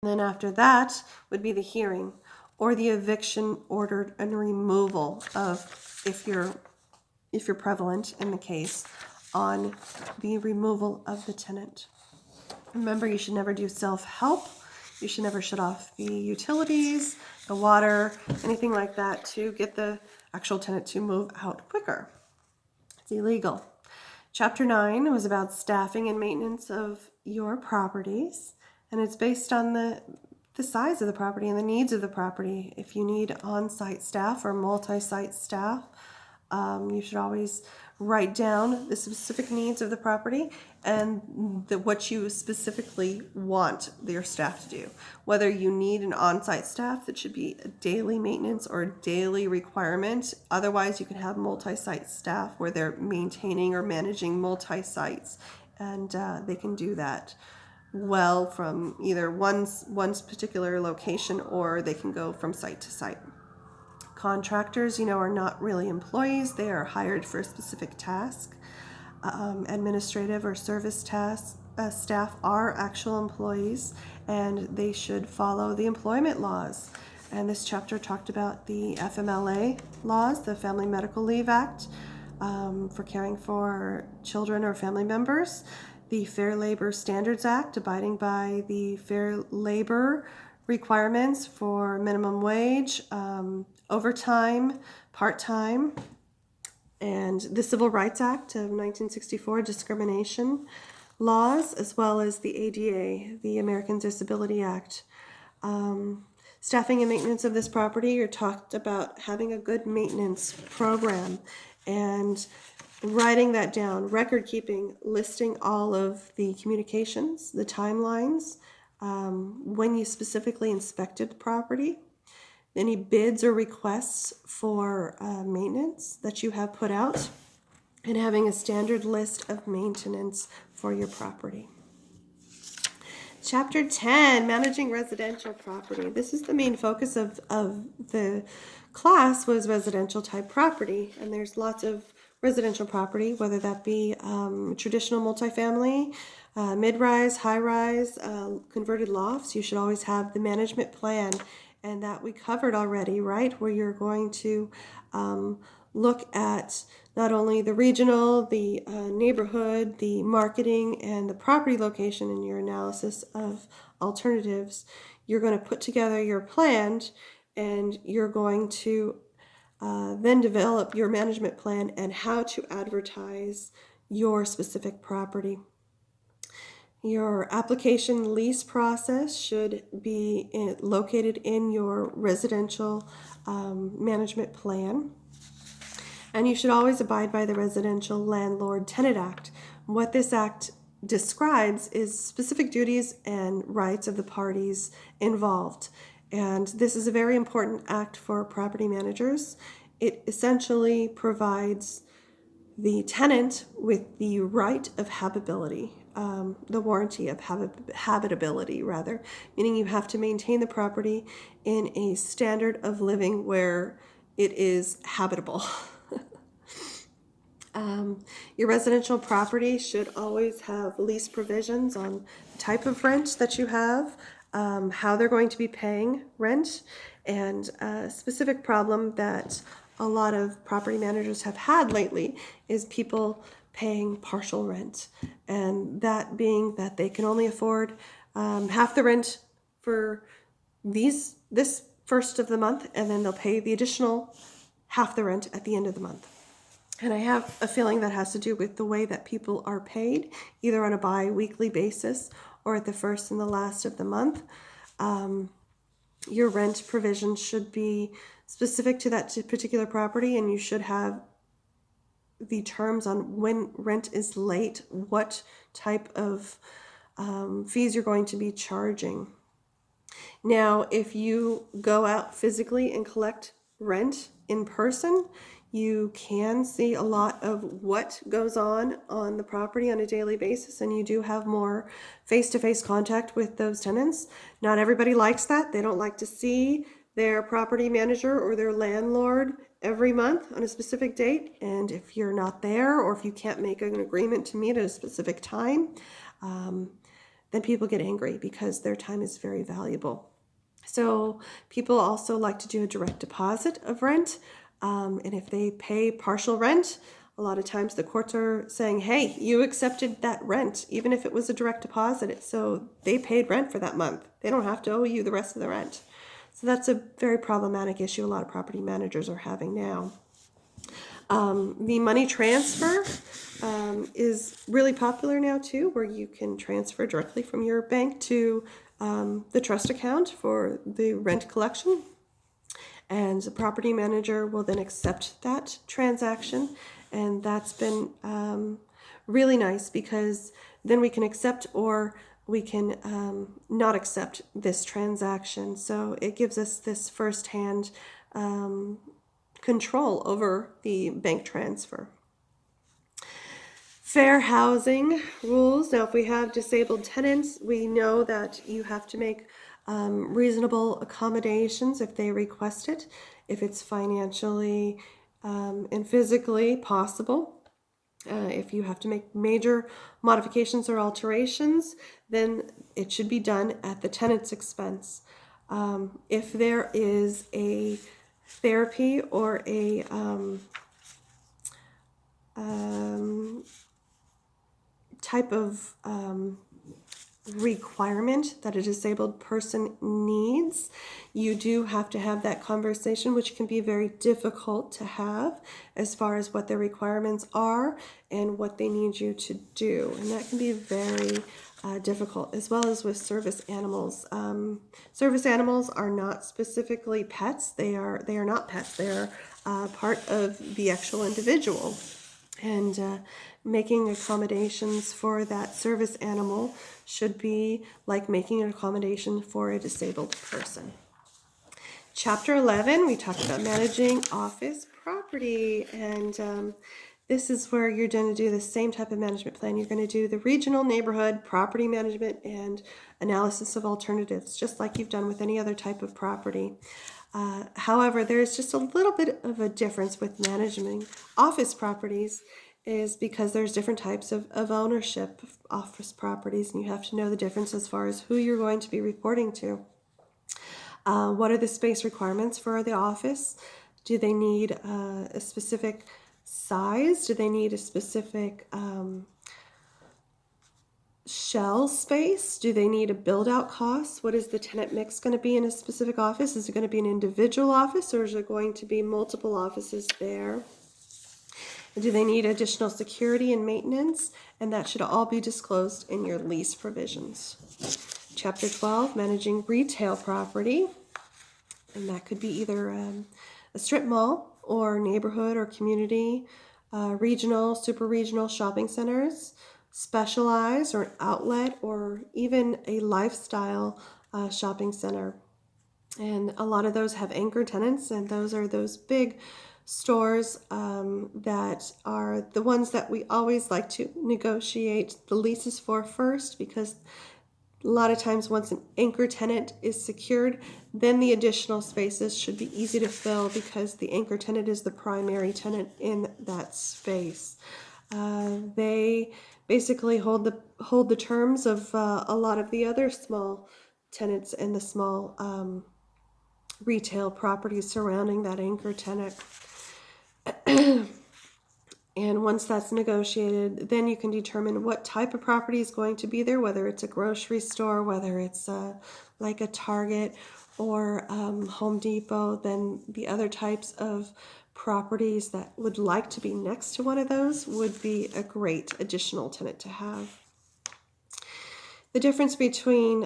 And then after that would be the hearing or the eviction order and removal of, if you're prevalent in the case, on the removal of the tenant. Remember, you should never do self-help. You should never shut off the utilities, the water, anything like that to get the actual tenant to move out quicker. It's illegal. Chapter 9 was about staffing and maintenance of your properties, and it's based on the size of the property and the needs of the property. If you need on-site staff or multi-site staff, you should always write down the specific needs of the property and what you specifically want your staff to do. Whether you need an on-site staff, that should be a daily maintenance or a daily requirement. Otherwise, you can have multi-site staff where they're maintaining or managing multi-sites, and they can do that well from either one particular location, or they can go from site to site. Contractors, are not really employees. They are hired for a specific task. Administrative or service staff are actual employees, and they should follow the employment laws. And this chapter talked about the FMLA laws, the Family Medical Leave Act, for caring for children or family members, the Fair Labor Standards Act, abiding by the fair labor requirements for minimum wage, overtime, part-time, and the Civil Rights Act of 1964, discrimination laws, as well as the ADA, the Americans Disability Act. Staffing and maintenance of this property, you're talked about having a good maintenance program and writing that down, record keeping, listing all of the communications, the timelines, when you specifically inspected the property, any bids or requests for maintenance that you have put out, and having a standard list of maintenance for your property. Chapter 10, managing residential property. This is the main focus of the class, was residential type property, and there's lots of residential property, whether that be traditional multifamily, mid-rise, high-rise, converted lofts. You should always have the management plan, and that we covered already, right? Where you're going to look at not only the regional, the neighborhood, the marketing, and the property location in your analysis of alternatives. You're going to put together your plan, and you're going to then develop your management plan and how to advertise your specific property. Your application lease process should be located in your residential management plan. And you should always abide by the Residential Landlord-Tenant Act. What this act describes is specific duties and rights of the parties involved. And this is a very important act for property managers. It essentially provides the tenant with the right of habitability, the warranty of habitability, rather, meaning you have to maintain the property in a standard of living where it is habitable. Your residential property should always have lease provisions on the type of rent that you have, how they're going to be paying rent, and a specific problem that a lot of property managers have had lately is people paying partial rent, and that being that they can only afford half the rent for this first of the month, and then they'll pay the additional half the rent at the end of the month. And I have a feeling that has to do with the way that people are paid, either on a bi-weekly basis or at the first and the last of the month. Your rent provision should be specific to that particular property, and you should have the terms on when rent is late, what type of fees you're going to be charging. Now, if you go out physically and collect rent in person, you can see a lot of what goes on the property on a daily basis, and you do have more face-to-face contact with those tenants. Not everybody likes that. They don't like to see their property manager or their landlord every month on a specific date, and if you're not there, or if you can't make an agreement to meet at a specific time, then people get angry because their time is very valuable. So people also like to do a direct deposit of rent. And if they pay partial rent, a lot of times the courts are saying, hey, you accepted that rent, even if it was a direct deposit. So they paid rent for that month. They don't have to owe you the rest of the rent. So that's a very problematic issue a lot of property managers are having now. The money transfer is really popular now too, where you can transfer directly from your bank to the trust account for the rent collection. And the property manager will then accept that transaction. And that's been really nice, because then we can accept or we can not accept this transaction. So it gives us this firsthand control over the bank transfer. Fair housing rules. Now, if we have disabled tenants, we know that you have to make reasonable accommodations if they request it, if it's financially and physically possible. If you have to make major modifications or alterations, then it should be done at the tenant's expense. If there is a therapy or a type of requirement that a disabled person needs, you do have to have that conversation, which can be very difficult to have as far as what their requirements are and what they need you to do. And that can be very difficult, as well as with service animals. Service animals are not specifically pets. They are not pets. They are part of the actual individual. And making accommodations for that service animal should be like making an accommodation for a disabled person. Chapter 11, we talked about managing office property, and this is where you're going to do the same type of management plan. You're going to do the regional, neighborhood, property management, and analysis of alternatives, just like you've done with any other type of property. However, there's just a little bit of a difference with managing office properties, is because there's different types of ownership of office properties, and you have to know the difference as far as who you're going to be reporting to. What are the space requirements for the office? Do they need a specific size? Do they need a specific shell space? Do they need a build-out cost? What is the tenant mix going to be in a specific office? Is it going to be an individual office, or is there going to be multiple offices there? Do they need additional security and maintenance? And that should all be disclosed in your lease provisions. Chapter 12, managing retail property. And that could be either a strip mall or neighborhood or community, regional, super regional shopping centers, specialized or an outlet, or even a lifestyle shopping center. And a lot of those have anchor tenants, and those are those big stores that are the ones that we always like to negotiate the leases for first, because a lot of times once an anchor tenant is secured, then the additional spaces should be easy to fill, because the anchor tenant is the primary tenant in that space. They basically hold the terms of a lot of the other small tenants and the small retail properties surrounding that anchor tenant. And once that's negotiated, then you can determine what type of property is going to be there, whether it's a grocery store, whether it's like a Target or Home Depot. Then the other types of properties that would like to be next to one of those would be a great additional tenant to have. The difference between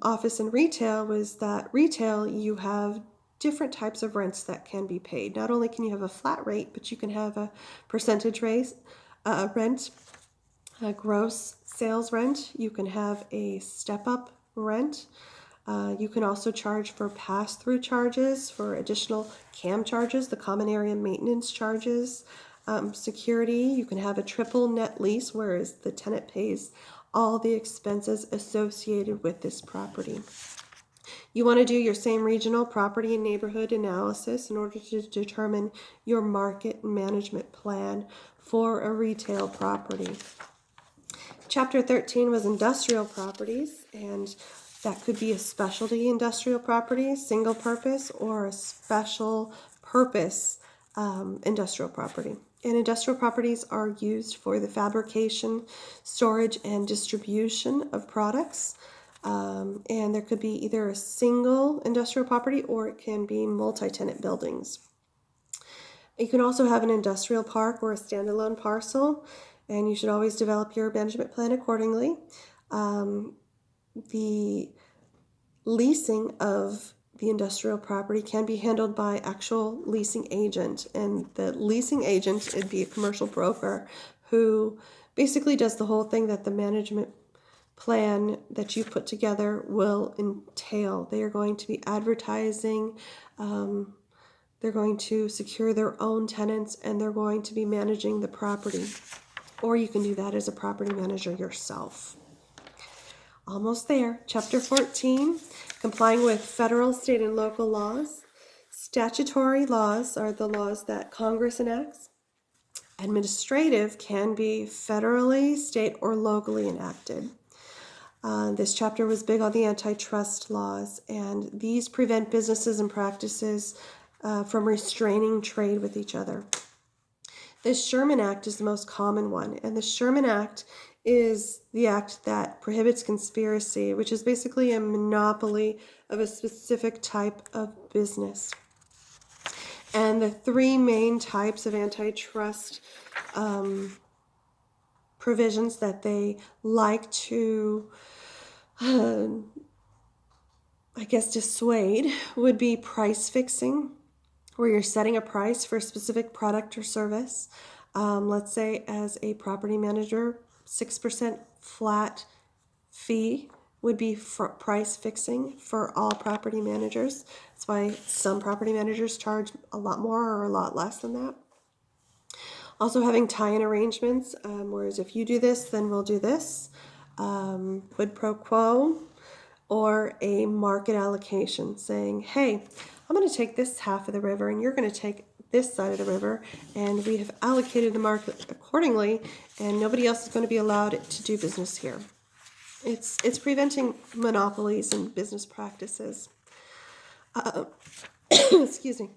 office and retail was that retail, you have different types of rents that can be paid. Not only can you have a flat rate, but you can have a percentage rate, rent, a gross sales rent. You can have a step-up rent. You can also charge for pass-through charges, for additional CAM charges, the common area maintenance charges, security. You can have a triple net lease, whereas the tenant pays all the expenses associated with this property. You want to do your same regional property and neighborhood analysis in order to determine your market management plan for a retail property. Chapter 13 was industrial properties, and that could be a specialty industrial property, single purpose, or a special purpose industrial property. And industrial properties are used for the fabrication, storage, and distribution of products. And there could be either a single industrial property or it can be multi-tenant buildings. You can also have an industrial park or a standalone parcel, and you should always develop your management plan accordingly. The leasing of the industrial property can be handled by actual leasing agent, and the leasing agent would be a commercial broker who basically does the whole thing that the management plan that you put together will entail. They are going to be advertising, they're going to secure their own tenants, and they're going to be managing the property. Or you can do that as a property manager yourself. Almost there. Chapter 14, complying with federal, state, and local laws. Statutory laws are the laws that Congress enacts. Administrative can be federally, state, or locally enacted. This chapter was big on the antitrust laws, and these prevent businesses and practices from restraining trade with each other. The Sherman Act is the most common one, and the Sherman Act is the act that prohibits conspiracy, which is basically a monopoly of a specific type of business. And the three main types of antitrust provisions that they like to, dissuade would be price fixing, where you're setting a price for a specific product or service. Let's say as a property manager, 6% flat fee would be for price fixing for all property managers. That's why some property managers charge a lot more or a lot less than that. Also having tie-in arrangements, whereas if you do this, then we'll do this. Quid pro quo, or a market allocation saying, hey, I'm going to take this half of the river and you're going to take this side of the river, and we have allocated the market accordingly, and nobody else is going to be allowed to do business here. It's preventing monopolies and business practices. Excuse me.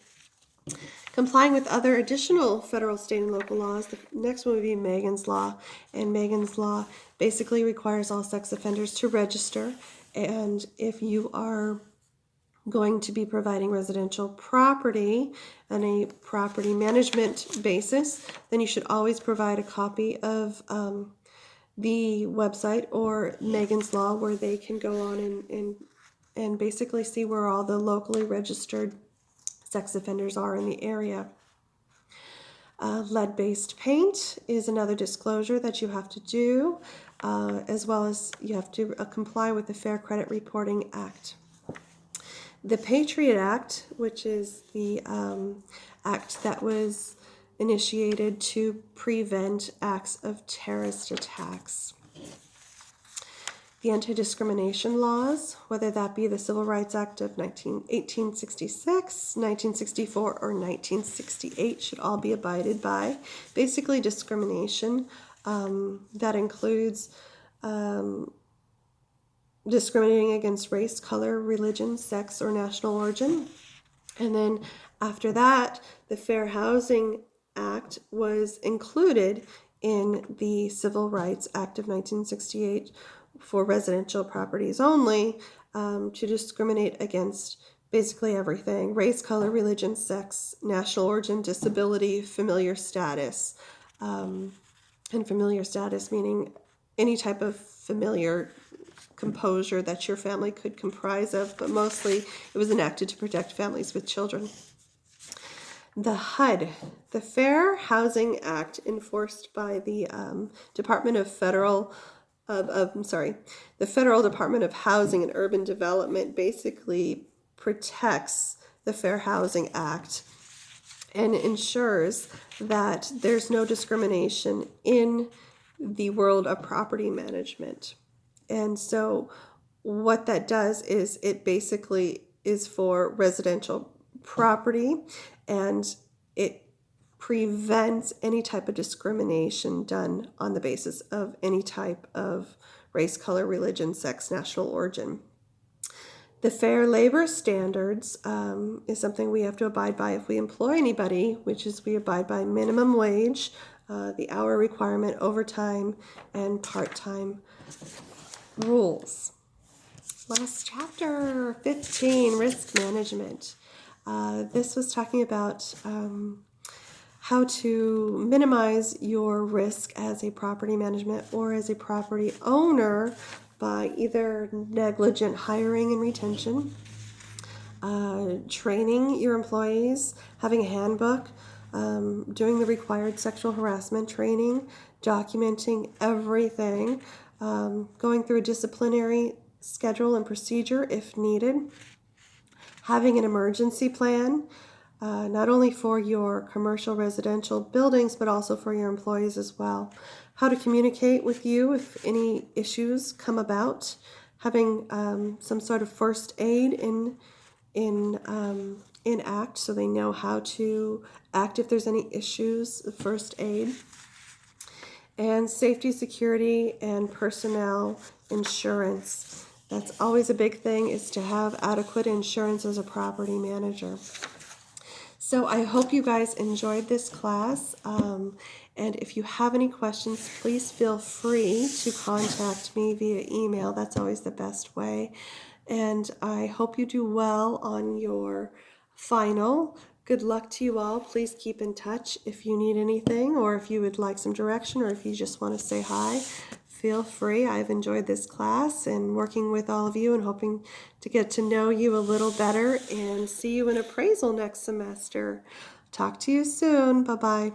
Complying with other additional federal, state, and local laws. The next one would be Megan's Law. And Megan's Law basically requires all sex offenders to register. And if you are going to be providing residential property on a property management basis, then you should always provide a copy of the website or Megan's Law, where they can go on and basically see where all the locally registered sex offenders are in the area. Lead-based paint is another disclosure that you have to do, as well as you have to comply with the Fair Credit Reporting Act. The Patriot Act, which is the act that was initiated to prevent acts of terrorist attacks. The anti-discrimination laws, whether that be the Civil Rights Act of 1866, 1964, or 1968, should all be abided by. Basically, discrimination, that includes discriminating against race, color, religion, sex, or national origin. And then after that, the Fair Housing Act was included in the Civil Rights Act of 1968 for residential properties only, to discriminate against basically everything: race, color, religion, sex, national origin, disability, familiar status. And familiar status meaning any type of familiar composure that your family could comprise of, but mostly it was enacted to protect families with children. The HUD, the Fair Housing Act, enforced by the the Federal Department of Housing and Urban Development, basically protects the Fair Housing Act and ensures that there's no discrimination in the world of property management. And so what that does is it basically is for residential property, and it prevent any type of discrimination done on the basis of any type of race, color, religion, sex, national origin. The Fair Labor Standards is something we have to abide by if we employ anybody, which is we abide by minimum wage, the hour requirement, overtime, and part-time rules. Last chapter, 15, risk management. This was talking about how to minimize your risk as a property management or as a property owner by either negligent hiring and retention, training your employees, having a handbook, doing the required sexual harassment training, documenting everything, going through a disciplinary schedule and procedure if needed, having an emergency plan, not only for your commercial residential buildings, but also for your employees as well. How to communicate with you if any issues come about, having some sort of first aid in act so they know how to act if there's any issues, first aid, and safety, security, and personnel insurance. That's always a big thing, is to have adequate insurance as a property manager. So I hope you guys enjoyed this class, and if you have any questions, please feel free to contact me via email. That's always the best way. And I hope you do well on your final. Good luck to you all. Please keep in touch if you need anything, or if you would like some direction, or if you just want to say hi. Feel free. I've enjoyed this class and working with all of you and hoping to get to know you a little better and see you in appraisal next semester. Talk to you soon. Bye-bye.